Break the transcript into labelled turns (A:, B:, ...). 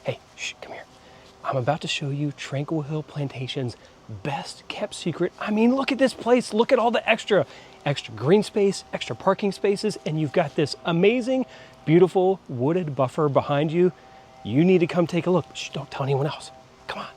A: Hey, shh, come here. I'm about to show you Tranquil Hill Plantation's best kept secret. I mean, look at this place. Look at all the extra green space, extra parking spaces, and you've got this amazing, beautiful wooded buffer behind you. You need to come take a look. Shh, don't tell anyone else. Come on.